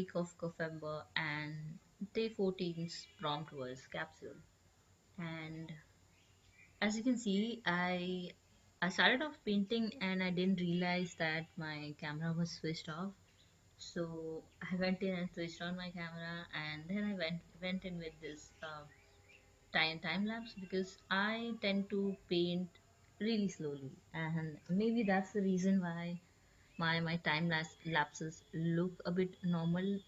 week of Coffeember, and day 14's prompt was capsule. And as you can see, I started off painting and I didn't realize that my camera was switched off. So I went in and switched on my camera, and then I went in with this time lapse because I tend to paint really slowly, and maybe that's the reason why my lapses look a bit normal,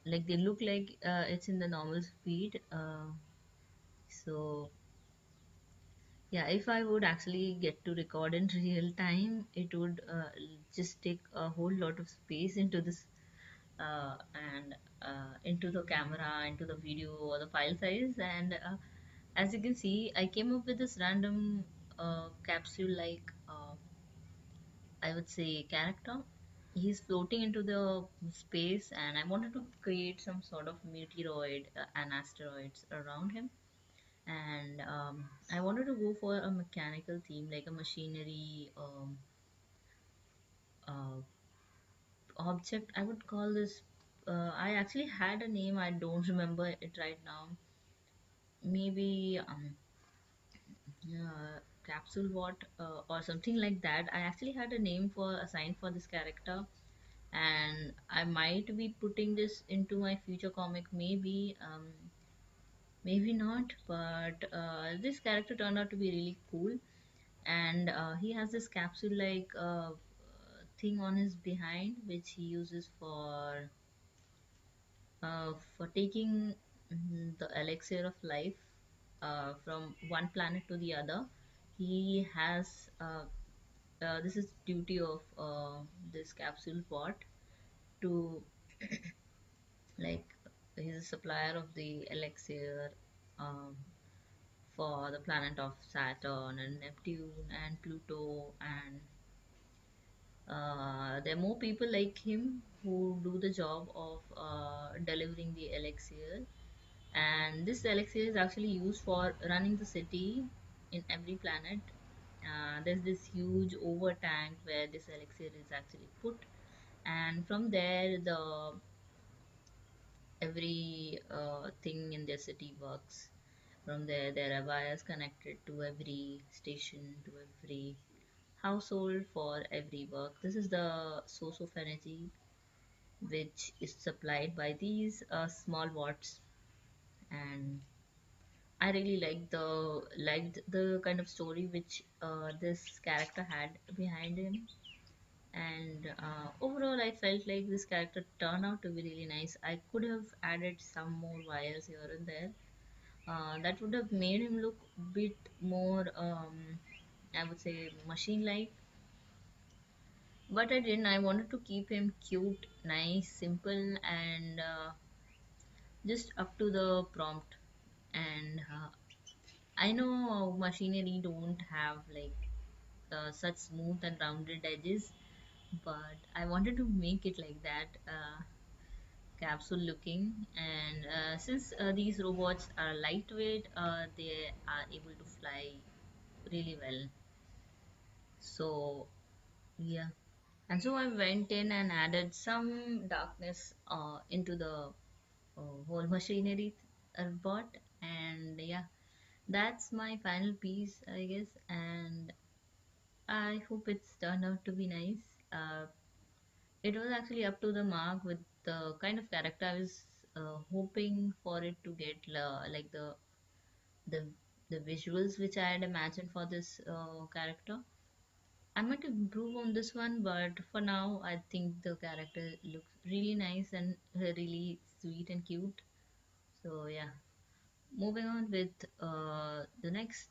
like they look like it's in the normal speed. So yeah, if I would actually get to record in real time, it would just take a whole lot of space into this and into the camera, into the video or the file size. And as you can see, I came up with this random capsule like I would say character. He's floating into the space, and I wanted to create some sort of meteoroid and asteroids around him. And I wanted to go for a mechanical theme, like a machinery uh, object. I would call this. I actually had a name. I don't remember it right now. Maybe capsule what or something like that. I actually had a name for assigned for this character, and I might be putting this into my future comic. Maybe, maybe not. But this character turned out to be really cool, and he has this capsule-like thing on his behind, which he uses for taking the elixir of life from one planet to the other. He has this is duty of this capsule bot to like he's a supplier of the elixir um, for the planet of Saturn and Neptune and Pluto, and there are more people like him who do the job of delivering the elixir. And this elixir is actually used for running the city in every planet. There's this huge over tank where this elixir is actually put, and from there the every thing in their city works. From there, there are wires connected to every station, to every household for every work. This is the source of energy which is supplied by these small watts. And I really liked the kind of story which this character had behind him. And overall, I felt like this character turned out to be really nice. I could have added some more wires here and there. That would have made him look a bit more, I would say, machine-like. But I didn't. I wanted to keep him cute, nice, simple, and just up to the prompt. And I know machinery don't have like such smooth and rounded edges, but I wanted to make it like that. Capsule looking, and since these robots are lightweight, they are able to fly really well. So yeah, and so I went in and added some darkness into the whole machinery bot. And yeah, that's my final piece, I guess. And I hope it's turned out to be nice. It was actually up to the mark with the kind of character I was hoping for it to get, like the the visuals which I had imagined for this character. I might improve on this one, but for now, I think the character looks really nice and really sweet and cute. So yeah, moving on with the next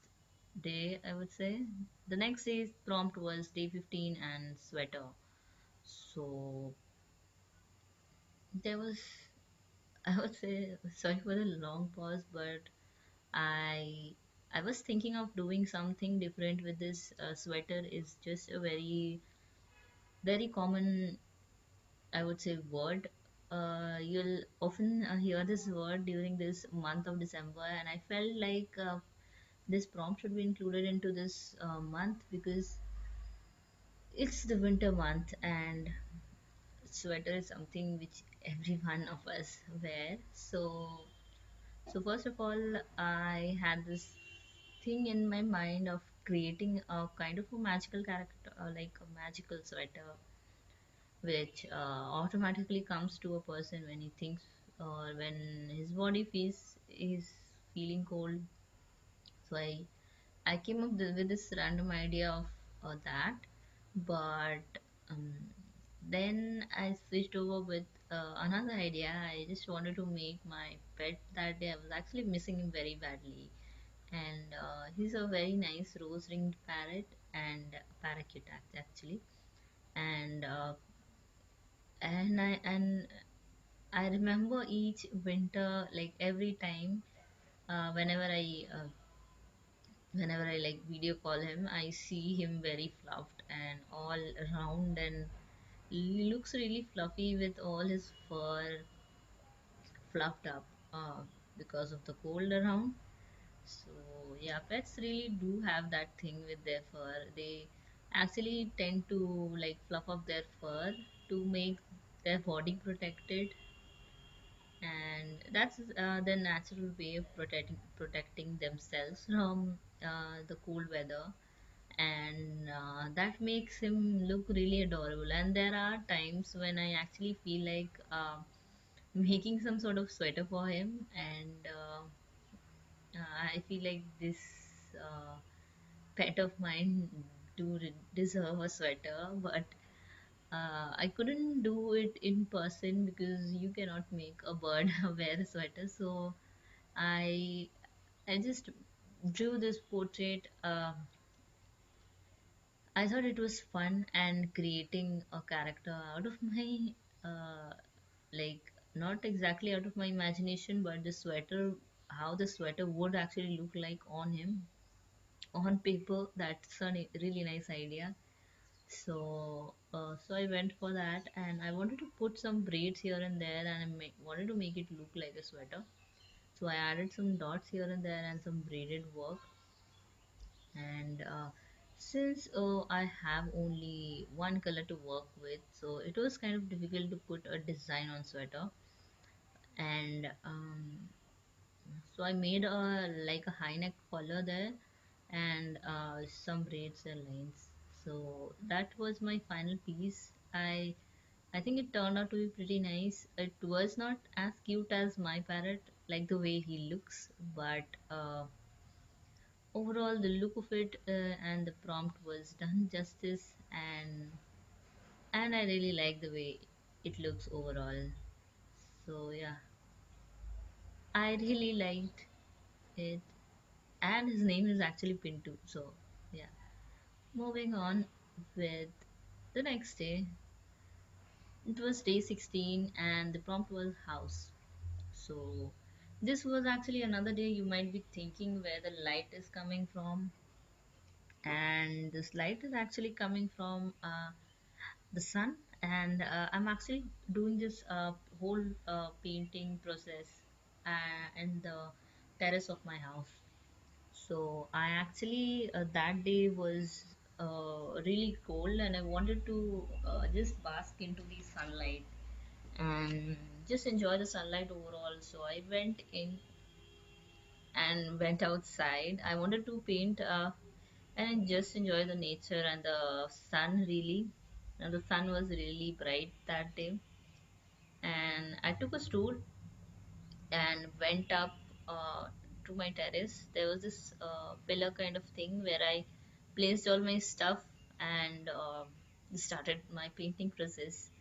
day, I would say the next day's prompt was day 15 and sweater. So there was, I would say, sorry for the long pause, but I I was thinking of doing something different with this sweater. Is just a very common, I would say, word. You'll often hear this word during this month of December, and I felt like this prompt should be included into this month because it's the winter month, and sweater is something which every one of us wear. So first of all, I had this thing in my mind of creating a kind of a magical character, like a magical sweater, which automatically comes to a person when he thinks or when his body feels is feeling cold. So I came up with this random idea of that, but um, then I switched over with another idea. I just wanted to make my pet that day. I was actually missing him very badly, and he's a very nice rose-ringed parrot and parakeet actually, and and I remember each winter, like every time, uh, whenever I uh, whenever I like video call him, I see him very fluffed and all round, and he looks really fluffy with all his fur fluffed up because of the cold around. So yeah, pets really do have that thing with their fur. They actually tend to like fluff up their fur to make their body protected, and that's the natural way of protecting themselves from the cold weather, and that makes him look really adorable. And there are times when I actually feel like making some sort of sweater for him, and I feel like this uh, pet of mine deserve a sweater, but I couldn't do it in person because you cannot make a bird wear a sweater. So I I just drew this portrait. I thought it was fun and creating a character out of my like not exactly out of my imagination, but the sweater, how the sweater would actually look like on him on paper. That's a really nice idea. So I went for that, and I wanted to put some braids here and there, and wanted to make it look like a sweater. So I added some dots here and there and some braided work. And since I have only one color to work with, so it was kind of difficult to put a design on sweater. And so I made a like a high neck collar there, and some braids and lines. So that was my final piece. I think it turned out to be pretty nice. It was not as cute as my parrot, like the way he looks, but overall the look of it and the prompt was done justice, and I really like the way it looks overall. So yeah, I really liked it, and his name is actually Pintu. So yeah, moving on with the next day. It was day 16 and the prompt was house. So this was actually another day you might be thinking where the light is coming from, and this light is actually coming from the sun. And I'm actually doing this whole painting process in the terrace of my house. So I actually that day was really cold, and I wanted to just bask into the sunlight and just enjoy the sunlight overall. So I went in and went outside. I wanted to paint and just enjoy the nature and the sun really. And the sun was really bright that day. And I took a stool and went up to my terrace. There was this pillar kind of thing where I placed all my stuff and started my painting process.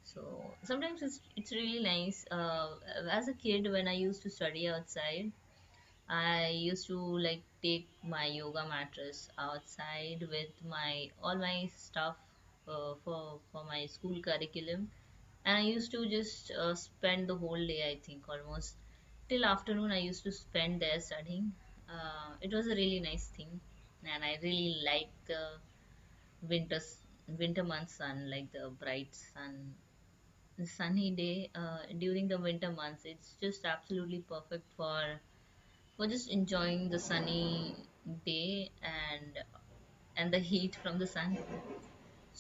So sometimes it's really nice. As a kid, when I used to study outside, I used to like take my yoga mattress outside with my all my stuff for my school curriculum, and I used to just spend the whole day. I think almost till afternoon. I used to spend there studying. It was a really nice thing, and I really liked the winter winter month sun, like the bright sun, the sunny day during the winter months. It's just absolutely perfect for just enjoying the sunny day and the heat from the sun.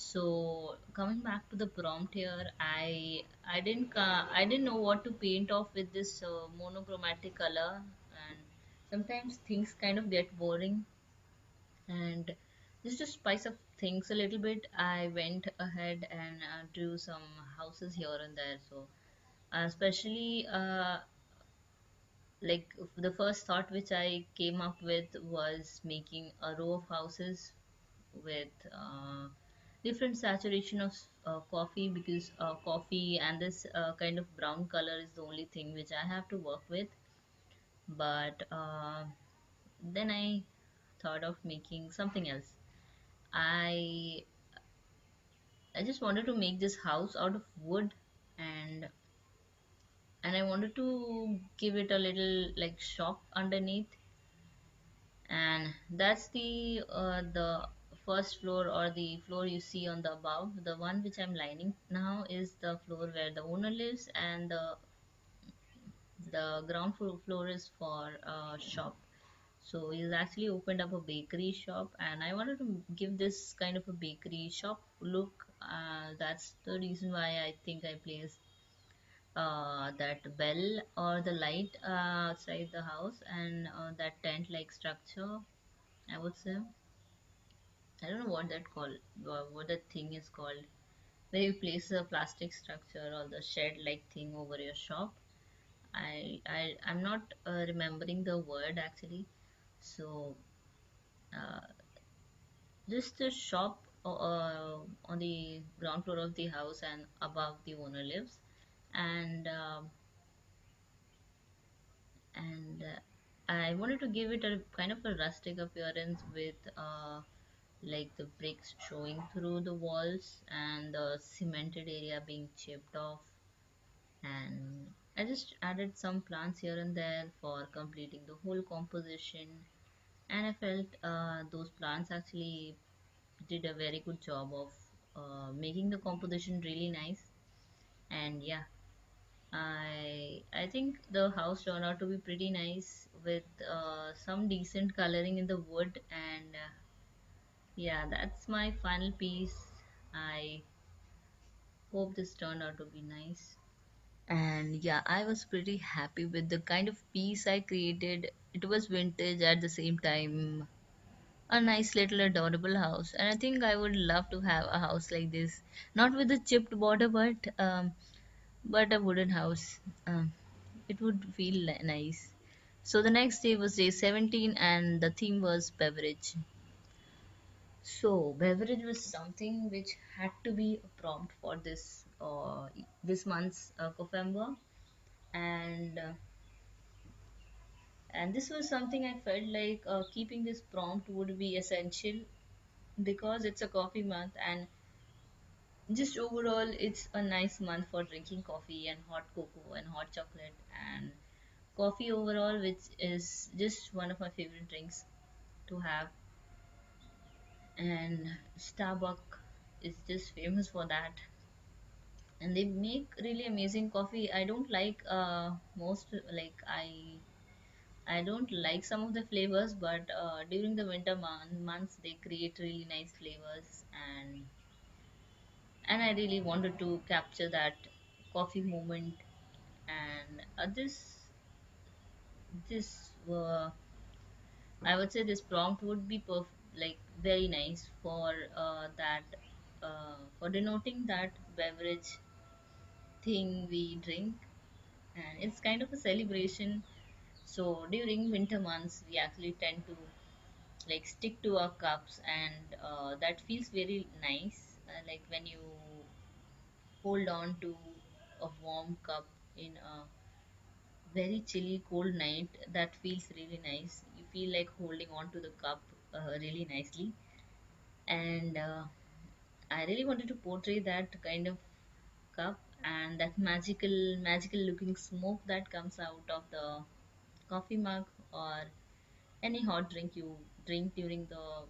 So coming back to the prompt here, I didn't know what to paint off with this monochromatic color, and sometimes things kind of get boring. And just to spice up things a little bit, I went ahead and drew some houses here and there. So especially like the first thought which I came up with was making a row of houses with different saturation of coffee, because coffee and this kind of brown color is the only thing which I have to work with. But then I thought of making something else. I I just wanted to make this house out of wood, and I wanted to give it a little like shop underneath, and that's the first floor, or the floor you see on the above. The one which I'm lining now is the floor where the owner lives, and the ground floor is for shop. So he's actually opened up a bakery shop, and I wanted to give this kind of a bakery shop look. That's the reason why I think I placed that bell or the light outside the house, and that tent like structure, I would say. I don't know what that called, what that thing is called, where you place a plastic structure or the shed like thing over your shop. I'm not remembering the word actually. So uh, just a shop on the ground floor of the house, and above the owner lives. And I wanted to give it a kind of a rustic appearance with like the bricks showing through the walls and the cemented area being chipped off. And I just added some plants here and there for completing the whole composition. And I felt those plants actually did a very good job of making the composition really nice. And yeah, I think the house turned out to be pretty nice with some decent coloring in the wood. And yeah, that's my final piece. I hope this turned out to be nice. And yeah, I was pretty happy with the kind of piece I created. It was vintage at the same time, a nice little adorable house. And I think I would love to have a house like this, not with a chipped border, but a wooden house. It would feel nice. So the next day was day 17, and the theme was beverage. So beverage was something which had to be a prompt for this month's Coffeember. and and this was something I felt like keeping this prompt would be essential, because it's a coffee month, and just overall it's a nice month for drinking coffee and hot cocoa and hot chocolate and coffee overall, which is just one of my favorite drinks to have. And Starbucks is just famous for that, and they make really amazing coffee. I don't like most like I don't like some of the flavors, but during the winter months they create really nice flavors. And I really wanted to capture that coffee moment. And this I would say this prompt would be like very nice for that for denoting that beverage thing we drink, and it's kind of a celebration. So during winter months we actually tend to like stick to our cups, and that feels very nice, like when you hold on to a warm cup in a very chilly cold night. That feels really nice. You feel like holding on to the cup really nicely. And I really wanted to portray that kind of cup, and that magical looking smoke that comes out of the coffee mug, or any hot drink you drink during the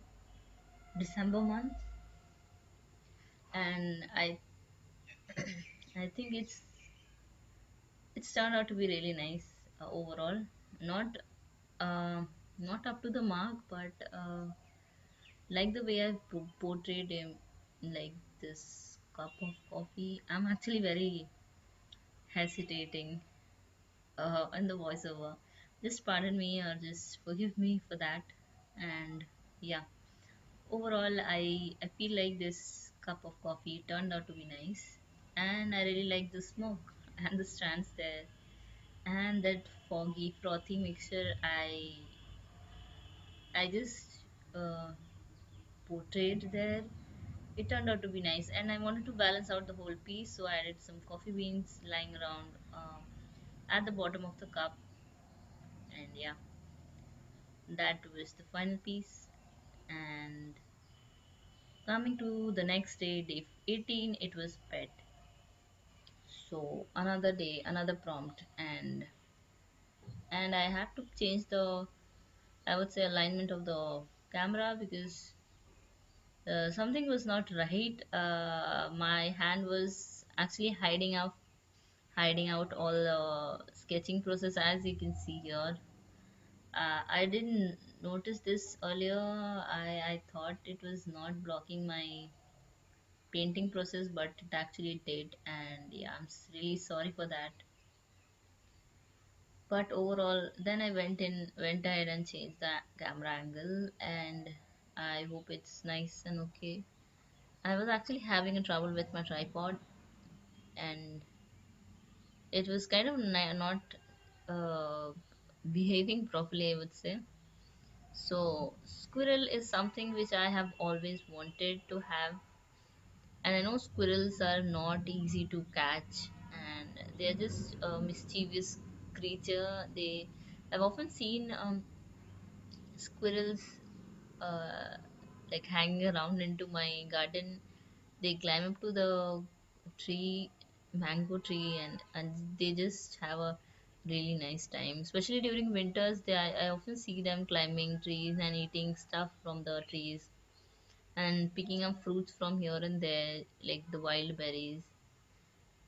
December month. And I think it's turned out to be really nice overall. Not uh, not up to the mark, but like the way I portrayed him. like this cup of coffee. I'm actually very hesitating in the voiceover. Just pardon me or just forgive me for that. And yeah, overall, I feel like this cup of coffee turned out to be nice, and I really like the smoke and the strands there, and that foggy, frothy mixture. I just uh, portrayed there. It turned out to be nice, and I wanted to balance out the whole piece, so I added some coffee beans lying around at the bottom of the cup, and yeah, that was the final piece. And coming to the next day, day 18, it was pet. So another day, another prompt, and I had to change the, I would say, alignment of the camera because something was not right. My hand was actually hiding out all the sketching process, as you can see here. I didn't notice this earlier. I thought it was not blocking my painting process, but it actually did, and yeah, really sorry for that. But overall, then I went ahead and changed the camera angle, and I hope it's nice and okay. I was actually having a trouble with my tripod, and it was kind of not uh, behaving properly, I would say. So, squirrel is something which I have always wanted to have, and I know squirrels are not easy to catch, and they're just a mischievous creature. I've often seen squirrels uh, like hanging around into my garden. They climb up to the tree, mango tree, and they just have a really nice time. Especially during winters, I often see them climbing trees and eating stuff from the trees and picking up fruits from here and there, like the wild berries.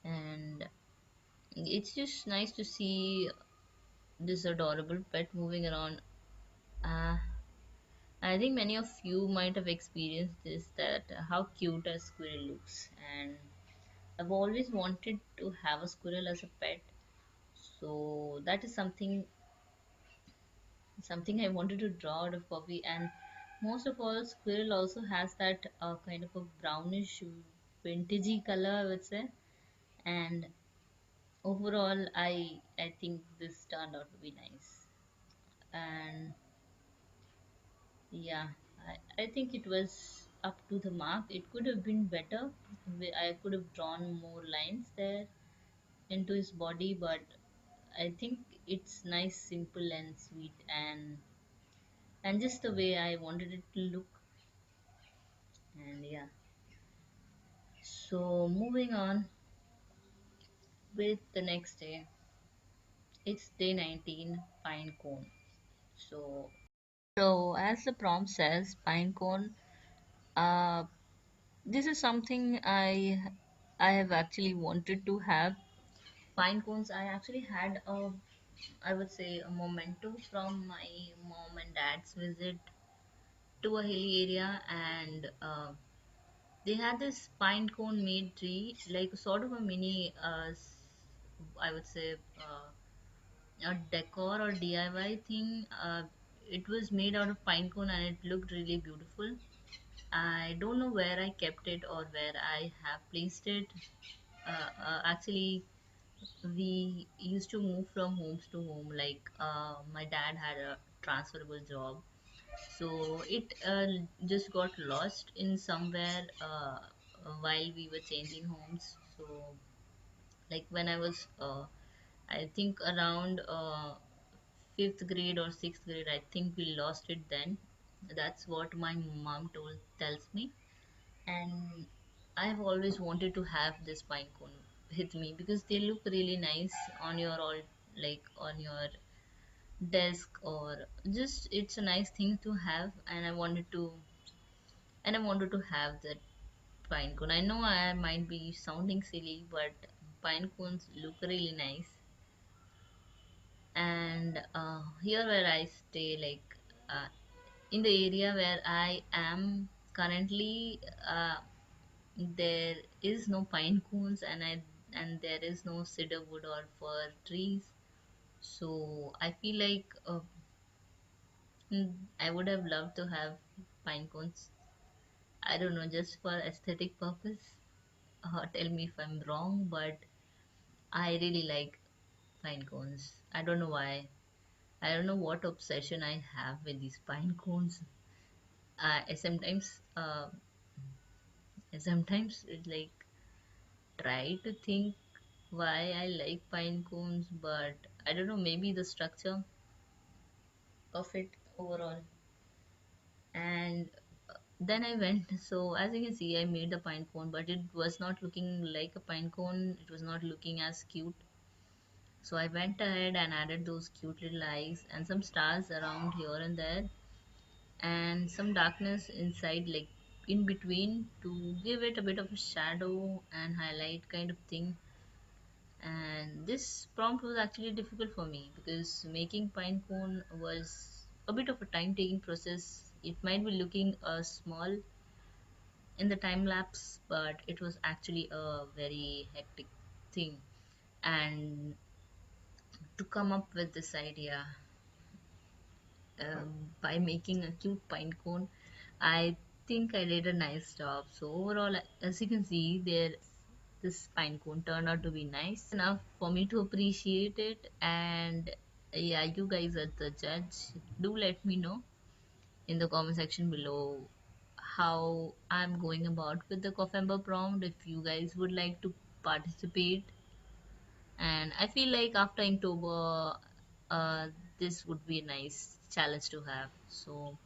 And it's just nice to see this adorable pet moving around. Uh, I think many of you might have experienced this, that how cute a squirrel looks, and I've always wanted to have a squirrel as a pet. So that is something I wanted to draw out of coffee. And most of all, squirrel also has that kind of a brownish vintagey color, I would say. And overall, I think this turned out to be nice. And yeah, I think it was up to the mark. It could have been better. I could have drawn more lines there into his body, but I think it's nice, simple, and sweet, and just the way I wanted it to look. And yeah, so moving on with the next day, it's day 19, pine cone. So, so as the prompt says, pine cone. Uh, this is something I have actually wanted to have. Pine cones. I actually had a, I would say, a memento from my mom and dad's visit to a hilly area, and they had this pine cone made tree, like sort of a mini, I would say, a decor or DIY thing. It was made out of pine cone and it looked really beautiful. I don't know where I kept it or where I have placed it. Actually, we used to move from homes to home. Like my dad had a transferable job, so it just got lost in somewhere while we were changing homes. So like when I was I think around fifth grade or sixth grade, I think we lost it then. That's what my mom told tells me. And I've always wanted to have this pine cone with me because they look really nice on your all, like on your desk, or just it's a nice thing to have. And I wanted to have that pine cone. I know I might be sounding silly, but pine cones look really nice. And here where I stay, like in the area where I am currently, there is no pine cones, and there is no cedar wood or fir trees. So I feel like I would have loved to have pine cones. I don't know, just for aesthetic purpose. Tell me if I'm wrong, but I really like pine cones. I don't know why. I don't know what obsession I have with these pine cones. I sometimes it like try to think why I like pine cones, but I don't know, maybe the structure of it overall. And then I went, so as you can see, I made the pine cone, but it was not looking like a pine cone, it was not looking as cute. So I went ahead and added those cute little eyes and some stars around here and there, and some darkness inside, like in between, to give it a bit of a shadow and highlight kind of thing. And this prompt was actually difficult for me because making pine cone was a bit of a time taking process. It might be looking small in the time lapse, but it was actually a very hectic thing. And to come up with this idea by making a cute pine cone, I think I did a nice job. So overall, as you can see, this pine cone turned out to be nice enough for me to appreciate it. And yeah, you guys are the judge. Do let me know in the comment section below how I'm going about with the Coffeember prompt, if you guys would like to participate. And I feel like after October, this would be a nice challenge to have. So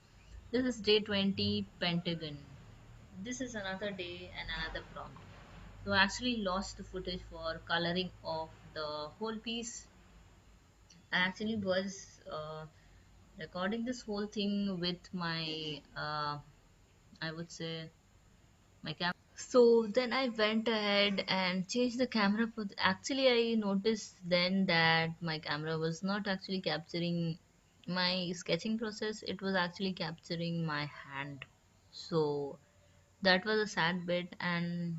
this is day 20 Pentagon. This is another day and another prompt. So I actually lost the footage for coloring of the whole piece. I actually was recording this whole thing with my, I would say, my camera. So then I went ahead and changed the camera. Actually, I noticed then that my camera was not actually capturing my sketching process, it was actually capturing my hand. So that was a sad bit, and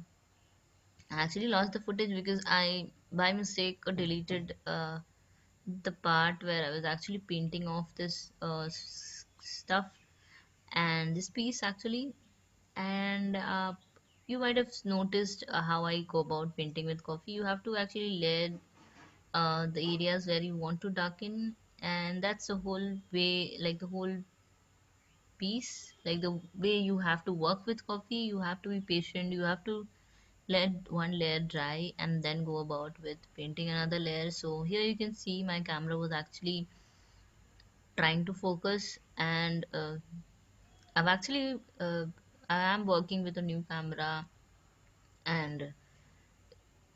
I actually lost the footage because I, by mistake, deleted the part where I was actually painting off this stuff and this piece actually. And you might have noticed how I go about painting with coffee. You have to actually layer the areas where you want to darken, and that's the whole way, like the whole piece, like the way you have to work with coffee. You have to be patient, you have to let one layer dry and then go about with painting another layer. So here you can see my camera was actually trying to focus, and I've actually I am working with a new camera, and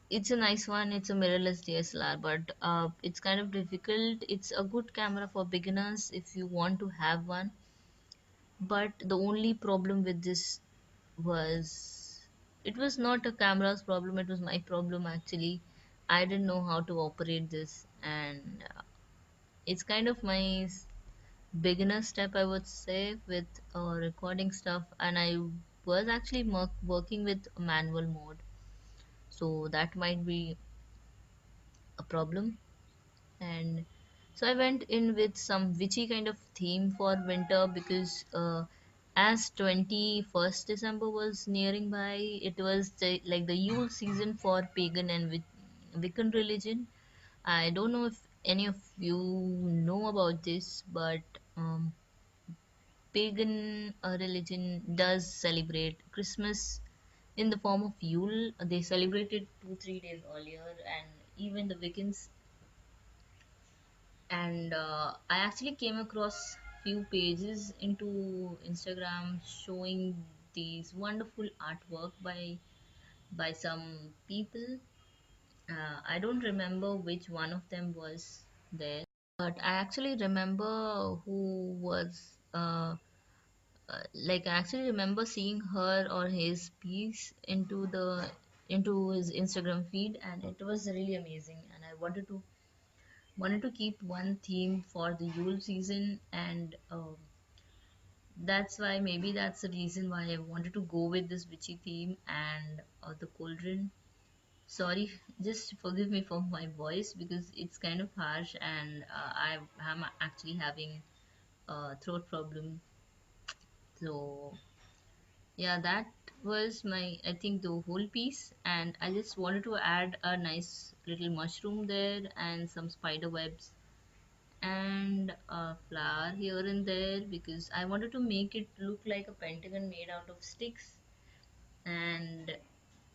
it's a nice one. It's a mirrorless DSLR, but it's kind of difficult. It's a good camera for beginners if you want to have one. But the only problem with this was, it was not a camera's problem, it was my problem actually. I didn't know how to operate this, and it's kind of my beginner step, I would say, with recording stuff. And I was actually working with manual mode, so that might be a problem. And so I went in with some witchy kind of theme for winter because as 21st December was nearing by, it was like the Yule season for pagan and Wiccan religion. I don't know if any of you know about this, but pagan religion does celebrate Christmas in the form of Yule. They celebrate it 2-3 days earlier, and even the Wiccans. And I actually came across few pages into Instagram showing these wonderful artwork by some people. I don't remember which one of them was there, but I actually remember who was like I actually remember seeing her or his piece into his Instagram feed, and it was really amazing. And I wanted to keep one theme for the Yule season, and That's why, maybe that's the reason why I wanted to go with this witchy theme and the cauldron. Sorry, just forgive me for my voice because it's kind of harsh, and I'm actually having a throat problem. So yeah, that was my, I think, the whole piece, and I just wanted to add a nice little mushroom there and some spider webs and a flower here and there because I wanted to make it look like a pentagon made out of sticks. And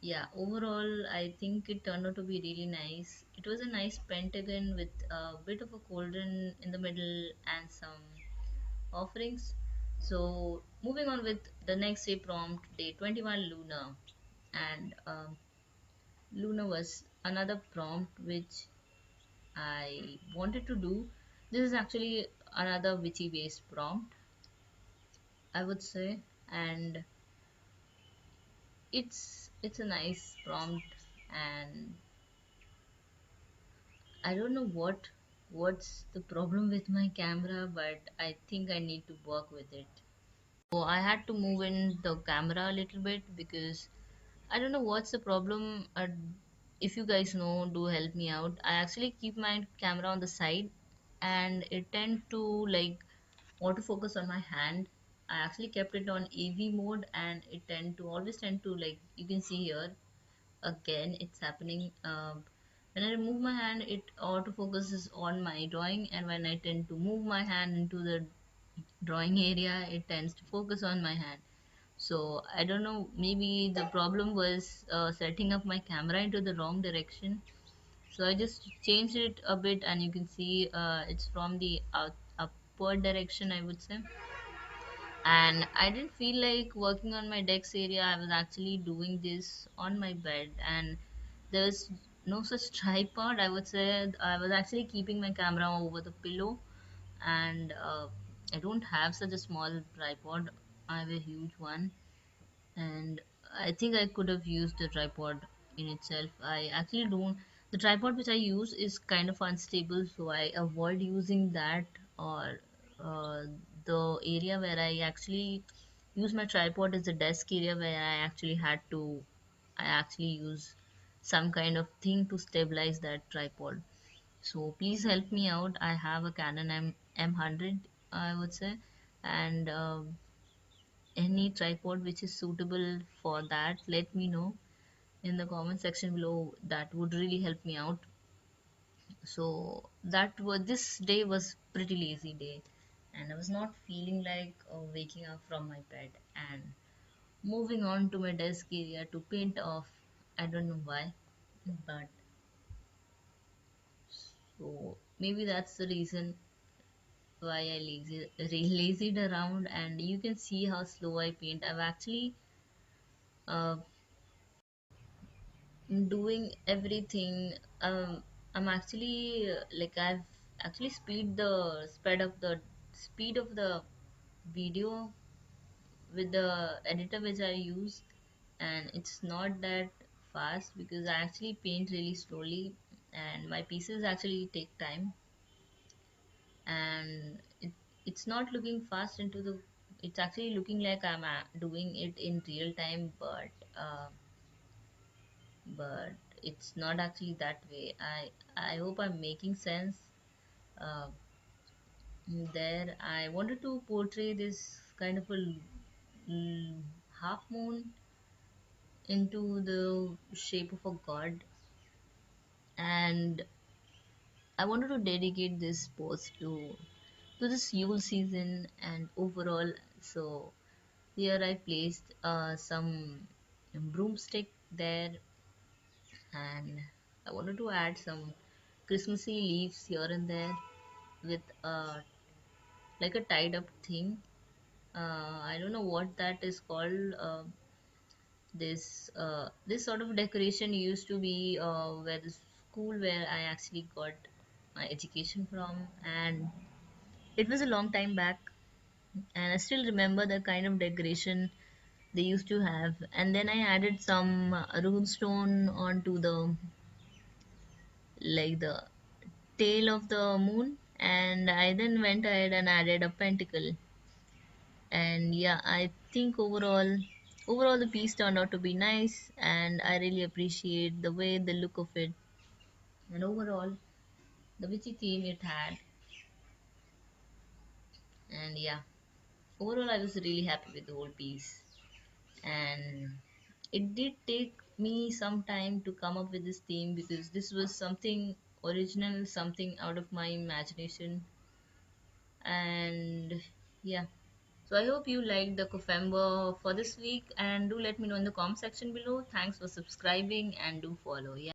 yeah, overall, I think it turned out to be really nice. It was a nice pentagon with a bit of a cauldron in the middle and some offerings. So, moving on with the next day prompt, day 21 Luna. And Luna was another prompt which I wanted to do. This is actually another witchy based prompt, I would say. And it's a nice prompt, and I don't know what's the problem with my camera, but I think I need to work with it. So I had to move in the camera a little bit because I don't know what's the problem. If you guys know, do help me out. I actually keep my camera on the side, and it tend to like autofocus on my hand. I actually kept it on AV mode, and it tend to, like you can see here, again it's happening. When I remove my hand, it autofocuses on my drawing, and when I tend to move my hand into the drawing area, it tends to focus on my hand. So I don't know, maybe the problem was setting up my camera into the wrong direction. So I just changed it a bit, and you can see it's from the upward direction, I would say. And I didn't feel like working on my desk area. I was actually doing this on my bed, and there's no such tripod. I would say I was actually keeping my camera over the pillow, and I don't have such a small tripod. I have a huge one, and I think I could have used the tripod in itself. I actually don't. The tripod which I use is kind of unstable, so I avoid using that. Or the area where I actually use my tripod is the desk area where I actually use some kind of thing to stabilize that tripod. So please help me out. I have a Canon M100, I would say, and any tripod which is suitable for that, let me know in the comment section below. That would really help me out. So this day was pretty lazy day, and I was not feeling like waking up from my bed and moving on to my desk area to paint off. I don't know why, but so maybe that's the reason why I lazied around. And you can see how slow I paint. I've actually uh, doing everything. I'm actually like I've actually sped up the speed of the video with the editor which I use, and it's not that fast because I actually paint really slowly, and my pieces actually take time, and it's not looking fast into the. It's actually looking like I'm doing it in real time, but it's not actually that way. I hope I'm making sense. uh, there I wanted to portray this kind of a half moon into the shape of a god, and I wanted to dedicate this post to this Yule season and overall. So here I placed some broomstick there, and I wanted to add some Christmassy leaves here and there with like a tied up thing. I don't know what that is called. This sort of decoration used to be where the school where I actually got my education from, and it was a long time back. And I still remember the kind of decoration they used to have. And then I added some runestone onto the tail of the moon, and I then went ahead and added a pentacle And yeah, I think overall the piece turned out to be nice, and I really appreciate the way the look of it, and overall the witchy theme it had. And yeah, overall I was really happy with the whole piece. And it did take me some time to come up with this theme because this was something original, something out of my imagination. And yeah, so I hope you liked the Coffeember for this week, and do let me know in the comment section below. Thanks for subscribing and do follow. Yeah.